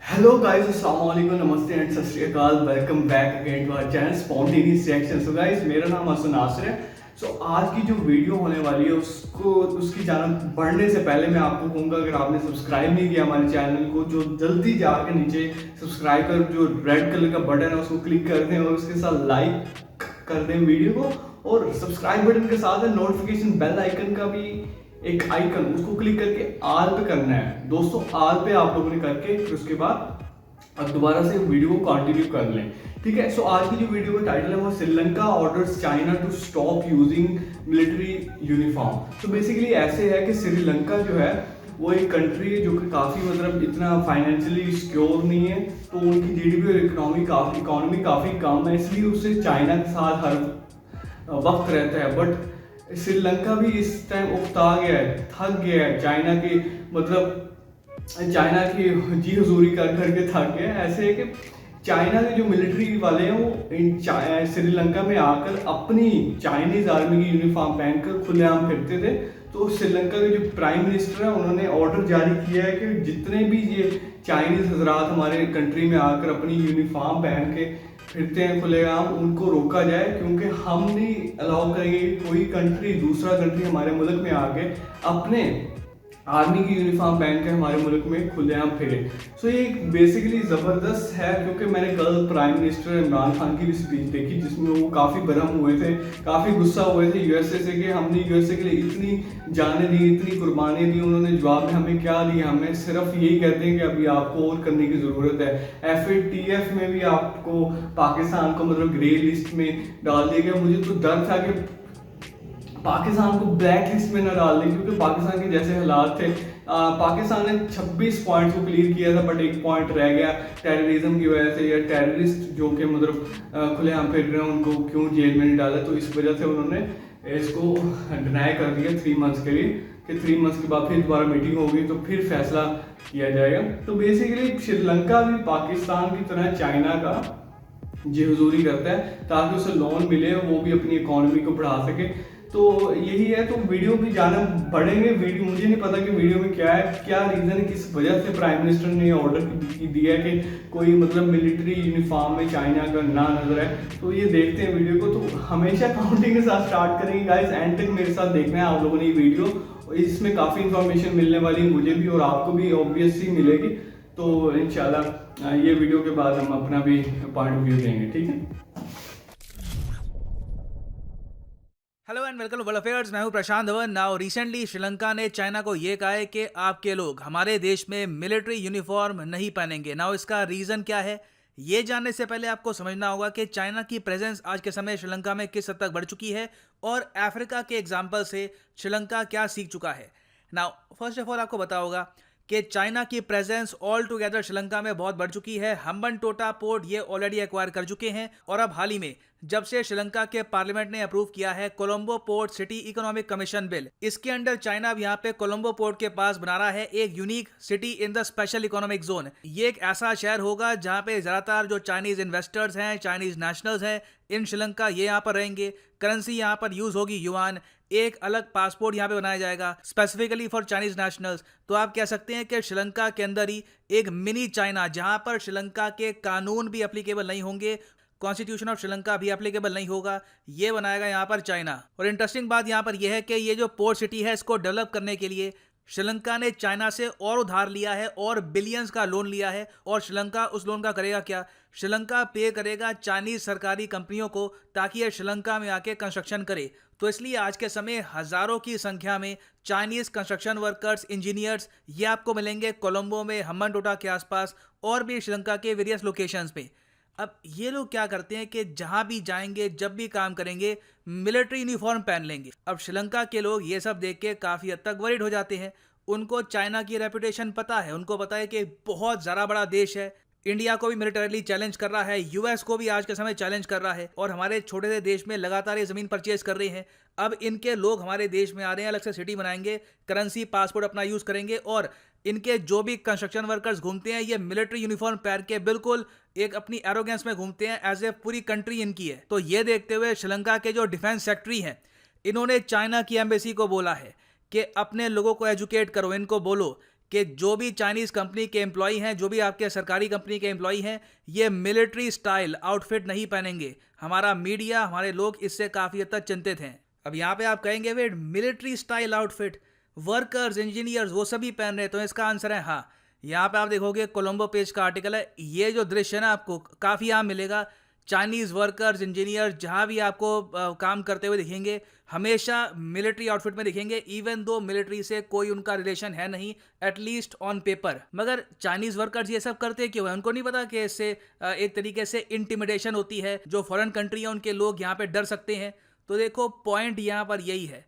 Hello guys, अस्सलाम वालेकुम, नमस्ते and Sat Shri Akal. Welcome back again to our channel spontaneous reaction. So guys, मेरा नाम हसन नासिर है। सो आज की जो वीडियो होने वाली है उसकी जानब बढ़ने से पहले मैं आपको कहूँगा, अगर आपने सब्सक्राइब नहीं किया हमारे चैनल को, जो जल्दी जाकर नीचे सब्सक्राइब कर जो रेड कलर का बटन है उसको क्लिक कर दें और उसके साथ लाइक कर दें वीडियो को। और सब्सक्राइब बटन के साथ नोटिफिकेशन बेल आइकन का भी एक आइकन, उसको क्लिक करके आल पे करना है दोस्तों। आल पे आप लोगों ने करके फिर उसके बाद अब दोबारा से वीडियो को कंटिन्यू कर लें, ठीक है। सो आज की जो वीडियो का टाइटल है वो Sri Lanka orders China to stop using military uniform. तो बेसिकली ऐसे है कि श्रीलंका जो है वो एक कंट्री है जो कि काफ़ी मतलब इतना फाइनेंशियली सिक्योर नहीं है, तो उनकी जीडीपी और इकोनॉमी काफ़ी कम है, इसलिए उससे चाइना के साथ हर वक्त रहता है। बट श्रीलंका भी इस टाइम उकता गया है, थक गया है चाइना के, मतलब चाइना की जी हजूरी कर करके थक गया है। ऐसे है कि चाइना के जो मिलिट्री वाले हैं वो श्रीलंका में आकर अपनी चाइनीज आर्मी की यूनिफॉर्म पहनकर खुलेआम फिरते थे। तो श्रीलंका के जो प्राइम मिनिस्टर है उन्होंने ऑर्डर जारी किया है कि जितने भी ये चाइनीज हजरात हमारे कंट्री में आकर अपनी यूनिफॉर्म पहन के फिरते हैं खुलेआम, उनको रोका जाए, क्योंकि हम नहीं अलाउ करेंगे कि कोई कंट्री, दूसरा कंट्री हमारे मुल्क में आके अपने आर्मी की यूनिफॉर्म पहन के हमारे मुल्क में खुलेआम फिरे। सो ये बेसिकली ज़बरदस्त है, क्योंकि मैंने कल प्राइम मिनिस्टर इमरान खान की भी स्पीच देखी जिसमें वो काफ़ी गर्म हुए थे, काफ़ी गुस्सा हुए थे यूएसए से कि हमने यूएसए के लिए इतनी जानें दी, इतनी कुर्बानी दी, उन्होंने जवाब में हमें क्या दिया, हमें सिर्फ यही कहते हैं कि अभी आपको और करने की ज़रूरत है। FATF में भी आपको पाकिस्तान को मतलब ग्रे लिस्ट में डाल दिया गया। मुझे तो डर था कि पाकिस्तान को ब्लैक लिस्ट में न डाल दें, क्योंकि पाकिस्तान के जैसे हालात थे। पाकिस्तान ने 26 पॉइंट्स को क्लियर किया था, बट एक पॉइंट रह गया टेररिज्म की वजह से, या टेररिस्ट जो कि मतलब खुलेआम फिर रहे हैं उनको क्यों जेल में नहीं डाला, तो इस वजह से उन्होंने इसको डिनाई कर दिया 3 मंथ्स के लिए, कि 3 मंथ्स के बाद फिर दोबारा मीटिंग होगी तो फिर फैसला किया जाएगा। तो बेसिकली श्रीलंका भी पाकिस्तान की तरह चाइना का जी हुजूरी करता है ताकि उसे लोन मिले और वो भी अपनी इकोनॉमी को बढ़ा सके। तो यही है, तो वीडियो भी जाना बढ़ेंगे। वीडियो मुझे नहीं पता कि वीडियो में क्या है, क्या रीज़न है, किस वजह से प्राइम मिनिस्टर ने ऑर्डर दिया है कि कोई मतलब मिलिट्री यूनिफॉर्म में चाइना का ना नजर है। तो ये देखते हैं वीडियो को। तो हमेशा काउंटिंग के साथ स्टार्ट करेंगे गाइस, एंड तक मेरे साथ देखना है आप लोगों ने ये वीडियो। इसमें काफ़ी इंफॉर्मेशन मिलने वाली है मुझे भी और आपको भी ऑब्वियसली मिलेगी। तो इंशाल्लाह ये वीडियो के बाद हम अपना भी पॉइंट ऑफ व्यू देंगे, ठीक है। Hello and welcome world affairs. मैं हूं प्रशांत धवन। नाउ रिसेंटली श्रीलंका ने चाइना को ये कहा है कि आपके लोग हमारे देश में मिलिट्री यूनिफॉर्म नहीं पहनेंगे। नाउ इसका रीज़न क्या है, ये जानने से पहले आपको समझना होगा कि चाइना की प्रेजेंस आज के समय श्रीलंका में किस हद तक बढ़ चुकी है और अफ्रीका के एग्जाम्पल से श्रीलंका क्या सीख चुका है। नाउ फर्स्ट ऑफ ऑल आपको पता होगा कि चाइना की प्रेजेंस ऑल टुगेदर श्रीलंका में बहुत बढ़ चुकी है। हम्बनटोटा पोर्ट ये ऑलरेडी एक्वायर कर चुके हैं और अब हाल ही में जब से श्रीलंका के पार्लियामेंट ने अप्रूव किया है Colombo port city economic commission bill, इसके अंडर चाइना अब यहाँ पे कोलंबो पोर्ट के पास बना रहा है एक unique city in the special economic zone. ये एक ऐसा शहर होगा जहाँ पे ज्यादातर जो चाइनीज इन्वेस्टर्स हैं, चाइनीज नेशनल्स हैं इन श्रीलंका, ये यहाँ पर रहेंगे। करेंसी यहाँ पर यूज होगी युआन। एक अलग पासपोर्ट यहाँ पे बनाया जाएगा स्पेसिफिकली फॉर चाइनीज नेशनल्स। तो आप कह सकते हैं कि श्रीलंका के अंदर ही एक मिनी चाइना, जहां पर श्रीलंका के कानून भी एप्लीकेबल नहीं होंगे, कॉन्स्टिट्यूशन ऑफ श्रीलंका भी एप्लीकेबल नहीं होगा, ये बनाएगा यहाँ पर चाइना। और इंटरेस्टिंग बात यहाँ पर यह है कि ये जो पोर्ट सिटी है इसको डेवलप करने के लिए श्रीलंका ने चाइना से और उधार लिया है और बिलियंस का लोन लिया है। और श्रीलंका उस लोन का करेगा क्या, श्रीलंका पे करेगा चाइनीज सरकारी कंपनियों को ताकि ये श्रीलंका में आके कंस्ट्रक्शन करे। तो इसलिए आज के समय हजारों की संख्या में चाइनीज कंस्ट्रक्शन वर्कर्स, इंजीनियर्स ये आपको मिलेंगे कोलंबो में, हम्बनटोटा के आसपास और भी श्रीलंका के वेरियस लोकेशंस पे। अब ये लोग क्या करते हैं कि जहां भी जाएंगे, जब भी काम करेंगे, मिलिट्री यूनिफॉर्म पहन लेंगे। अब श्रीलंका के लोग ये सब देख के काफी हद तक वरीड हो जाते हैं। उनको चाइना की रेपुटेशन पता है, उनको पता है कि बहुत ज़्यादा बड़ा देश है, इंडिया को भी मिलिटरीली चैलेंज कर रहा है, यूएस को भी आज के समय चैलेंज कर रहा है और हमारे छोटे से देश में लगातार ये ज़मीन परचेज कर रहे हैं। अब इनके लोग हमारे देश में आ रहे हैं, अलग से सिटी बनाएंगे, करेंसी पासपोर्ट अपना यूज़ करेंगे और इनके जो भी कंस्ट्रक्शन वर्कर्स घूमते हैं ये मिलिट्री यूनिफॉर्म पहन के बिल्कुल एक अपनी एरोगेंस में घूमते हैं, एज ए पूरी कंट्री इनकी है। तो ये देखते हुए श्रीलंका के जो डिफेंस सेक्रेटरी हैं इन्होंने चाइना की एम्बेसी को बोला है कि अपने लोगों को एजुकेट करो, इनको बोलो कि जो भी चाइनीज़ कंपनी के एम्प्लॉई हैं, जो भी आपके सरकारी कंपनी के एम्प्लॉई हैं, ये मिलिट्री स्टाइल आउटफिट नहीं पहनेंगे। हमारा मीडिया, हमारे लोग इससे काफ़ी हद तक चिंतित हैं। अब यहाँ पे आप कहेंगे wait, military style outfit workers, engineers वो सभी पहन रहे हैं, तो इसका आंसर है हाँ। यहाँ पे आप देखोगे कोलंबो पेज का आर्टिकल है, ये जो दृश्य है ना आपको काफ़ी यहाँ मिलेगा। चाइनीज़ वर्कर्स, इंजीनियर जहाँ भी आपको काम करते हुए दिखेंगे, हमेशा मिलिट्री आउटफिट में दिखेंगे, इवन दो मिलिट्री से कोई उनका रिलेशन है नहीं, एटलीस्ट ऑन पेपर। मगर चाइनीज़ वर्कर्स ये सब करते क्यों है? उनको नहीं पता कि इससे एक तरीके से इंटिमिडेशन होती है, जो फॉरेन कंट्री है उनके लोग यहाँ पे डर सकते हैं। तो देखो पॉइंट यहाँ पर यही है।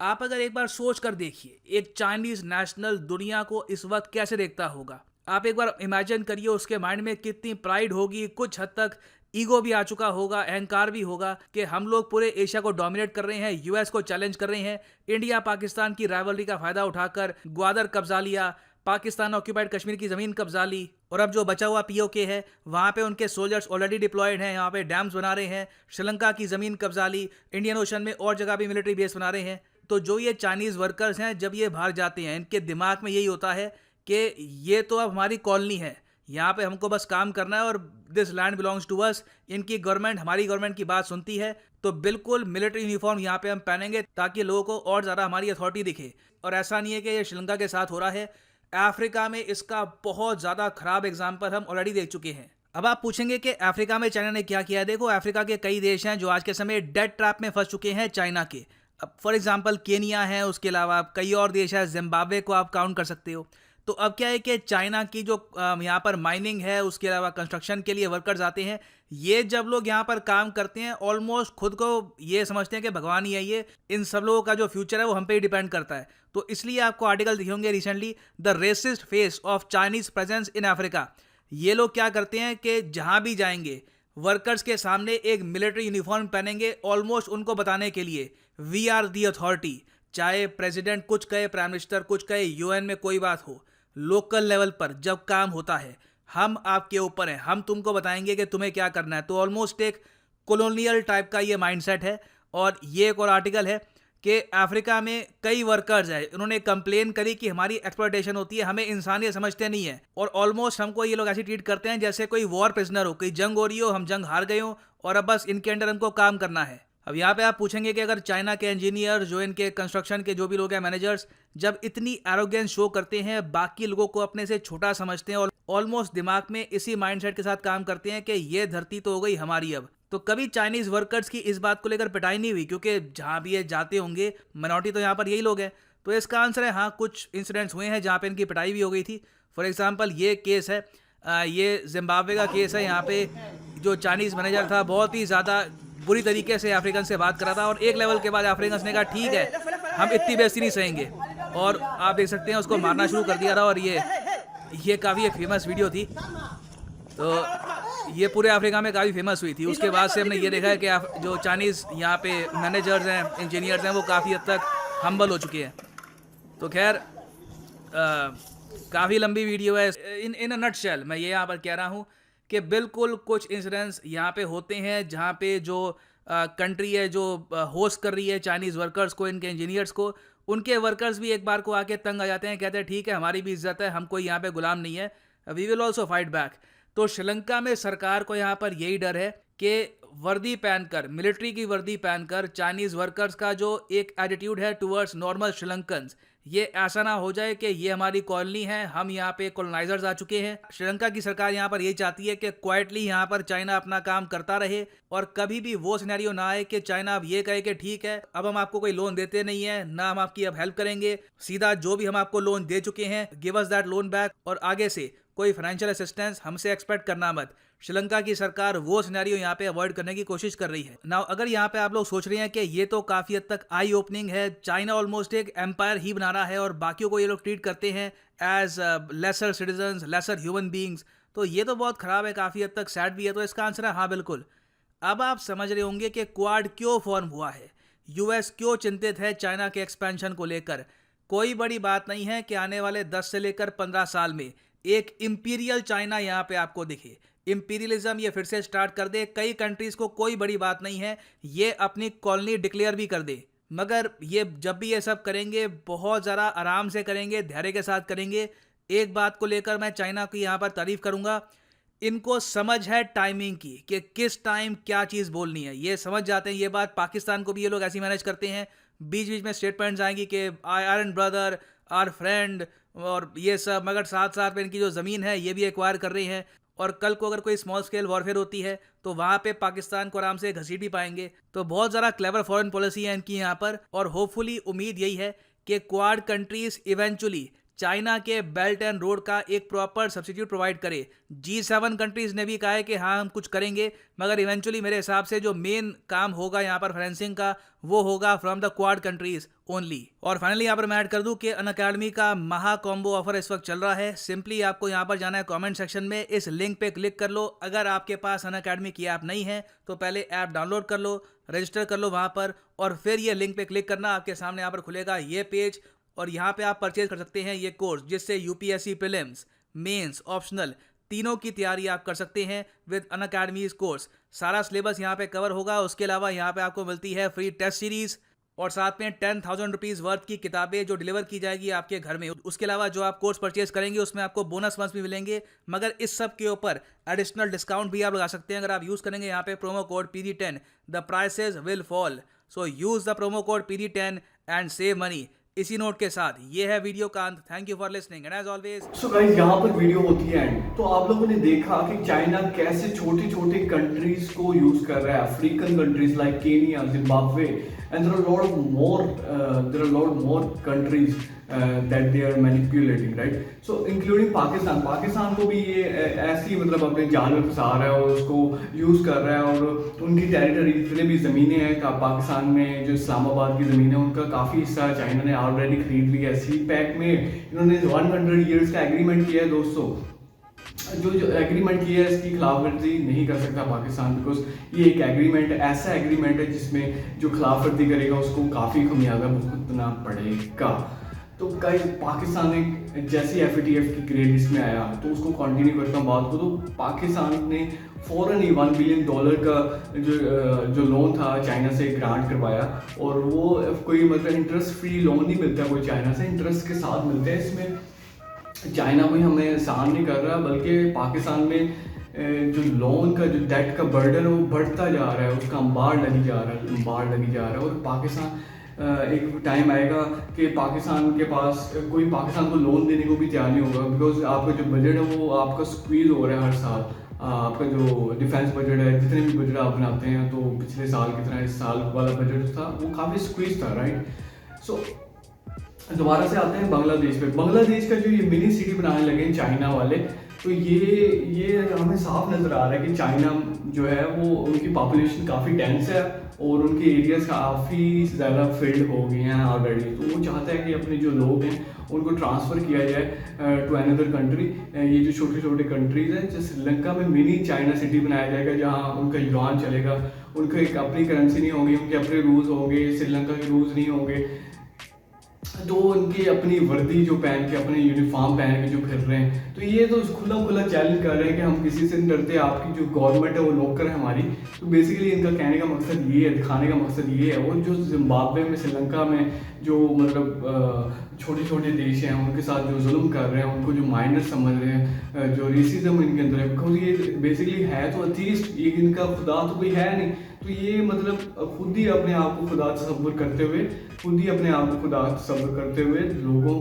आप अगर एक बार सोच कर देखिए, एक चाइनीज़ नेशनल दुनिया को इस वक्त कैसे देखता होगा। आप एक बार इमेजिन करिए उसके माइंड में कितनी प्राइड होगी, कुछ हद तक ईगो भी आ चुका होगा, अहंकार भी होगा कि हम लोग पूरे एशिया को डोमिनेट कर रहे हैं, यूएस को चैलेंज कर रहे हैं। इंडिया पाकिस्तान की राइवलरी का फायदा उठाकर ग्वादर कब्जा लिया, पाकिस्तान ऑक्यूपाइड कश्मीर की ज़मीन कब्जा ली, और अब जो बचा हुआ पीओके है वहाँ पे उनके सोल्जर्स ऑलरेडी डिप्लॉयड हैं, यहाँ पे डैम्स बना रहे हैं, श्रीलंका की ज़मीन कब्जा ली, इंडियन ओशन में और जगह भी मिलिट्री बेस बना रहे हैं। तो जो ये चाइनीज़ वर्कर्स हैं, जब ये बाहर जाते हैं, इनके दिमाग में यही होता है कि ये तो अब हमारी कॉलोनी है, यहाँ पे हमको बस काम करना है और this land belongs to us. इनकी गवर्नमेंट, हमारी गवर्नमेंट की बात सुनती है, तो बिल्कुल मिलिट्री यूनिफॉर्म यहाँ पे हम पहनेंगे ताकि लोगों को और ज़्यादा हमारी अथॉरिटी दिखे। और ऐसा नहीं है कि ये श्रीलंका के साथ हो रहा है, अफ्रीका में इसका बहुत ज़्यादा खराब एग्जाम्पल हम ऑलरेडी देख चुके हैं। अब आप पूछेंगे कि अफ्रीका में चाइना ने क्या किया है। देखो, अफ्रीका के कई देश हैं जो आज के समय डेट ट्रैप में फंस चुके हैं चाइना के। अब फॉर एग्जांपल केनिया है, उसके अलावा कई और देश है, जिम्बाब्वे को आप काउंट कर सकते हो। तो अब क्या है कि चाइना की जो यहाँ पर माइनिंग है, उसके अलावा कंस्ट्रक्शन के लिए वर्कर्स आते हैं, ये जब लोग यहाँ पर काम करते हैं ऑलमोस्ट खुद को ये समझते हैं कि भगवान ही है ये, इन सब लोगों का जो फ्यूचर है वो हम पे ही डिपेंड करता है। तो इसलिए आपको आर्टिकल दिखे होंगे recently, the racist face of Chinese presence in Africa. ये लोग क्या करते हैं कि जहाँ भी जाएंगे वर्कर्स के सामने एक मिलिट्री यूनिफॉर्म पहनेंगे, ऑलमोस्ट उनको बताने के लिए वी आर दी अथॉरिटी। चाहे प्रेसिडेंट कुछ कहे, प्राइम मिनिस्टर कुछ कहे, यूएन में कोई बात हो, लोकल लेवल पर जब काम होता है हम आपके ऊपर हैं, हम तुमको बताएंगे कि तुम्हें क्या करना है। तो ऑलमोस्ट एक कॉलोनियल टाइप का ये माइंडसेट है। और ये एक और आर्टिकल है कि अफ्रीका में कई वर्कर्स हैं, इन्होंने कंप्लेन करी कि हमारी एक्सप्लॉयटेशन होती है, हमें इंसानियत समझते नहीं है, और ऑलमोस्ट हमको ये लोग ऐसे ट्रीट करते हैं जैसे कोई वॉर प्रिजनर हो, कोई जंग हो रही हो, हम जंग हार गए हो और अब बस इनके अंडर हमको काम करना है। अब यहाँ पे आप पूछेंगे कि अगर चाइना के इंजीनियर, जो इनके कंस्ट्रक्शन के जो भी लोग हैं, मैनेजर्स, जब इतनी एरोगेंस शो करते हैं, बाकी लोगों को अपने से छोटा समझते हैं और ऑलमोस्ट दिमाग में इसी माइंडसेट के साथ काम करते हैं कि ये धरती तो हो गई हमारी अब, तो कभी चाइनीज वर्कर्स की इस बात को लेकर पिटाई नहीं हुई, क्योंकि जहाँ भी ये जाते होंगे मिनॉरिटी तो यहाँ पर यही लोग हैं। तो इसका आंसर है हाँ, कुछ इंसिडेंट्स हुए हैं जहाँ पे इनकी पिटाई भी हो गई थी। फॉर एग्जाम्पल ये केस है, ये जिम्बाब्वे का केस है। यहाँ पे जो चाइनीज़ मैनेजर था बहुत ही ज़्यादा बुरी तरीके से अफ्रीकन से बात करा था, और एक लेवल के बाद अफ्रीकन ने कहा ठीक है हम इतनी बेइज्जती नहीं सहेंगे, और आप देख सकते हैं उसको मारना शुरू कर दिया था। और ये काफ़ी एक फेमस वीडियो थी, तो ये पूरे अफ्रीका में काफ़ी फेमस हुई थी। उसके बाद से हमने ये देखा है कि जो चाइनीज़ यहाँ पे मैनेजर्स हैं, इंजीनियर्स हैं, वो काफ़ी हद तक हम्बल हो चुके हैं। तो खैर काफ़ी लंबी वीडियो है। इन अ नटशेल मैं ये यहाँ पर कह रहा हूँ कि बिल्कुल कुछ इंसिडेंट्स यहाँ पे होते हैं जहाँ पे जो कंट्री है जो होस्ट कर रही है चाइनीज़ वर्कर्स को, इनके इंजीनियर्स को, उनके वर्कर्स भी एक बार को आके तंग आ जाते हैं, कहते हैं ठीक है हमारी भी इज्जत है, हम कोई यहाँ पे गुलाम नहीं है, we will also fight back. तो श्रीलंका में सरकार को यहाँ पर यही डर है कि वर्दी पहनकर, मिलिट्री की वर्दी पहनकर चाइनीज़ वर्कर्स का जो एक एटीट्यूड है टुवर्ड्स नॉर्मल श्रीलंकन्स, ये ऐसा ना हो जाए कि ये हमारी कॉलोनी है, हम यहाँ पे कॉलोनाइजर्स आ चुके हैं। श्रीलंका की सरकार यहाँ पर यही चाहती है कि क्वाइटली यहाँ पर चाइना अपना काम करता रहे, और कभी भी वो सिनेरियो ना आए कि चाइना अब ये कहे कि ठीक है अब हम आपको कोई लोन देते नहीं है, ना हम आपकी अब हेल्प करेंगे, सीधा जो भी हम आपको लोन दे चुके हैं give us that loan back, और आगे से कोई फाइनेंशियल असिस्टेंस हमसे एक्सपेक्ट करना मत। श्रीलंका की सरकार वो सिनेरियो यहाँ पे अवॉइड करने की कोशिश कर रही है। नाउ अगर यहाँ पे आप लोग सोच रहे हैं कि ये तो काफ़ी हद तक आई ओपनिंग है, चाइना ऑलमोस्ट एक एम्पायर ही बना रहा है और बाकियों को ये लोग ट्रीट करते हैं as lesser citizens, lesser human beings, तो ये तो बहुत ख़राब है, काफ़ी हद तक सैड भी है। तो इसका आंसर है हाँ बिल्कुल। अब आप समझ रहे होंगे कि क्वाड क्यों फॉर्म हुआ है, यूएस क्यों चिंतित है चाइना के एक्सपेंशन को लेकर। कोई बड़ी बात नहीं है कि आने वाले 10 से लेकर 15 साल में एक इंपीरियल चाइना यहाँ पे आपको दिखे, इंपीरियलिज्म ये फिर से स्टार्ट कर दे। कई कंट्रीज़ को कोई बड़ी बात नहीं है ये अपनी कॉलोनी डिक्लेयर भी कर दे, मगर ये जब भी ये सब करेंगे बहुत ज़रा आराम से करेंगे, धैर्य के साथ करेंगे, एक बात को लेकर मैं चाइना की यहाँ पर तारीफ करूंगा, इनको समझ है टाइमिंग की कि किस टाइम क्या चीज़ बोलनी है, ये समझ जाते हैं। ये बात पाकिस्तान को भी ये लोग ऐसी मैनेज करते हैं, बीच बीच में स्टेटमेंट्स आएंगी कि I are an brother, our friend और ये सब, मगर साथ साथ में इनकी जो ज़मीन है ये भी एक्वायर कर रही हैं। और कल को अगर कोई स्मॉल स्केल वॉरफेयर होती है तो वहाँ पे पाकिस्तान को आराम से घसीट भी पाएंगे। तो बहुत ज़्यादा क्लेवर फॉरेन पॉलिसी है इनकी यहाँ पर, और होपफुली उम्मीद यही है कि क्वाड कंट्रीज इवेंचुअली चाइना के बेल्ट एंड रोड का एक प्रॉपर सब्सिट्यूट प्रोवाइड करे। G7 कंट्रीज ने भी कहा है कि हाँ हम कुछ करेंगे, मगर इवेंचुअली मेरे हिसाब से जो मेन काम होगा यहाँ पर फाइनेंसिंग का वो होगा from the quad countries only. और फाइनली यहाँ पर मैं ऐड कर दूं कि अनअकैडमी का महा कॉम्बो ऑफर इस वक्त चल रहा है। सिंपली आपको यहाँ पर जाना है कमेंट सेक्शन में, इस लिंक पे क्लिक कर लो। अगर आपके पास अनअकैडमी की ऐप नहीं है तो पहले ऐप डाउनलोड कर लो, रजिस्टर कर लो वहाँ पर, और फिर ये लिंक पे क्लिक करना, आपके सामने यहाँ पर खुलेगा ये पेज, और यहाँ पे आप परचेज कर सकते हैं ये कोर्स, जिससे यूपीएससी प्रीलिम्स, मेंस, ऑप्शनल तीनों की तैयारी आप कर सकते हैं विद अनअकैडमीज कोर्स। सारा सिलेबस यहाँ पे कवर होगा। उसके अलावा यहाँ पे आपको मिलती है फ्री टेस्ट सीरीज, और साथ में 10,000 रुपीज़ वर्थ की किताबें जो डिलीवर की जाएगी आपके घर में। उसके अलावा जो आप कोर्स परचेज करेंगे उसमें आपको बोनस मंथ्स भी मिलेंगे, मगर इस सब के ऊपर एडिशनल डिस्काउंट भी आप लगा सकते हैं अगर आप यूज़ करेंगे यहाँ पे promo code PD10। The prices will fall, so use the promo code PD10 and save money. इसी नोट के साथ ये है वीडियो का अंत। Thank you for listening and as always. So guys, यहाँ पर वीडियो होती है एंड तो आप लोगों ने देखा कि चाइना कैसे छोटे छोटे कंट्रीज को यूज कर रहा है, African countries like Kenya, Zimbabwe, and there are lot more countries that they are manipulating, right? So including Pakistan को भी ये ऐसी मतलब अपने जाल में फंसा रहा है और उसको यूज कर रहा है, और उनकी टेरिटरी जितने भी ज़मीनें हैं पाकिस्तान में, जो इस्लामाबाद की ज़मीन है उनका काफ़ी हिस्सा चाइना ने ऑलरेडी खरीद लिया है। सी पैक में इन्होंने 100 ईयर्स का एग्रीमेंट किया है दोस्तों। जो एग्रीमेंट किया है इसकी खिलाफवर्जी नहीं कर सकता पाकिस्तान, बिकॉज ये एक एग्रीमेंट, ऐसा एग्रीमेंट है जिसमें जो खिलाफवर्जी करेगा उसको काफ़ी खमियाजा भुगतना पड़ेगा। तो गाइस, पाकिस्तान ने जैसे FATF की ग्रे लिस्ट में आया तो उसको कंटिन्यू करता हूँ बात को, तो पाकिस्तान ने फ़ौरन ही $1 बिलियन का जो लोन था चाइना से ग्रांट करवाया, और वो कोई मतलब इंटरेस्ट फ्री लोन नहीं मिलता कोई चाइना से, इंटरेस्ट के साथ मिलते हैं। इसमें चाइना कोई हमें एहसान नहीं कर रहा, बल्कि पाकिस्तान में जो लोन का जो डेट का बर्डन है वो बढ़ता जा रहा है, उसका अंबार लगी जा रहा है। और पाकिस्तान एक टाइम आएगा कि पाकिस्तान के पास कोई पाकिस्तान को लोन देने को भी तैयार नहीं होगा, बिकॉज आपका जो बजट है वो आपका स्क्वीज हो रहा है हर साल। आपका जो डिफेंस बजट है, जितने भी बजट आप बनाते हैं, तो पिछले साल की तरह इस साल वाला बजट था वो काफ़ी स्क्वीज था, राइट? सो दोबारा से आते हैं बांग्लादेश पे। बांग्लादेश का जो ये मिनी सिटी बनाने लगे चाइना वाले, तो ये हमें साफ नज़र आ रहा है कि चाइना जो है वो उनकी पॉपुलेशन काफ़ी डेंस है और उनके एरियाज काफ़ी ज़्यादा फील्ड हो गए हैं ऑलरेडी। तो वो चाहता है कि अपने जो लोग हैं उनको ट्रांसफ़र किया जाए टू अनदर कंट्री। ये जो छोटे छोटे कंट्रीज़ हैं, जैसे श्रीलंका में मिनी चाइना सिटी बनाया जाएगा जहाँ उनका युआन चलेगा, उनका एक अपनी करेंसी नहीं होगी, उनके अपने रूल्स होंगे, श्रीलंका के रूल्स नहीं होंगे। तो उनकी अपनी वर्दी जो पहन के, अपने यूनिफॉर्म पहन के जो फिर रहे हैं, तो ये तो खुला चैलेंज कर रहे हैं कि हम किसी से नहीं डरते, आपकी जो गवर्नमेंट है वो नौकर है हमारी। तो बेसिकली इनका कहने का मकसद ये है, दिखाने का मकसद ये है। और जो जिम्बाब्वे में, श्रीलंका में जो मतलब छोटे छोटे देश हैं उनके साथ जो जुल्म कर रहे हैं, उनको जो माइनर समझ रहे हैं, जो रेसिज्म इनके अंदर है, बिकॉज ये बेसिकली है तो अथीस्ट, ये इनका खुदा तो कोई है नहीं। तो ये मतलब खुद ही अपने आप को खुदा तसव्वुर करते हुए, लोगों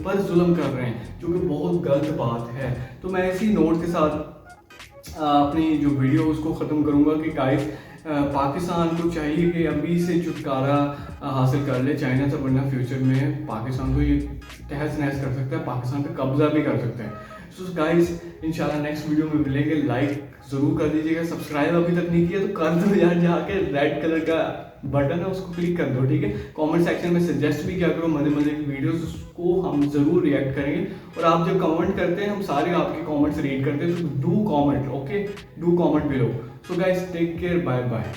पर जुल्म कर रहे हैं, जो कि बहुत गलत बात है। तो मैं इसी नोट के साथ अपनी जो वीडियो उसको ख़त्म करूँगा कि गाइस, पाकिस्तान को चाहिए कि अभी से छुटकारा हासिल कर ले चाइना से, वरना फ्यूचर में पाकिस्तान को ये तहस नहस कर सकता है, पाकिस्तान पे कब्जा भी कर सकता है। सो गाइस, इंशाल्लाह नेक्स्ट वीडियो में मिलेंगे। लाइक ज़रूर कर दीजिएगा, सब्सक्राइब अभी तक नहीं किया तो कर दो यार, जाके रेड कलर का बटन है उसको क्लिक कर दो, ठीक है? कमेंट सेक्शन में सजेस्ट भी किया करो मज़े की वीडियोस, उसको हम ज़रूर रिएक्ट करेंगे। और आप जब कमेंट करते हैं हम सारे आपके कमेंट्स रीड करते हैं, तो do comment, okay? Do comment below. So guys, take care, bye bye.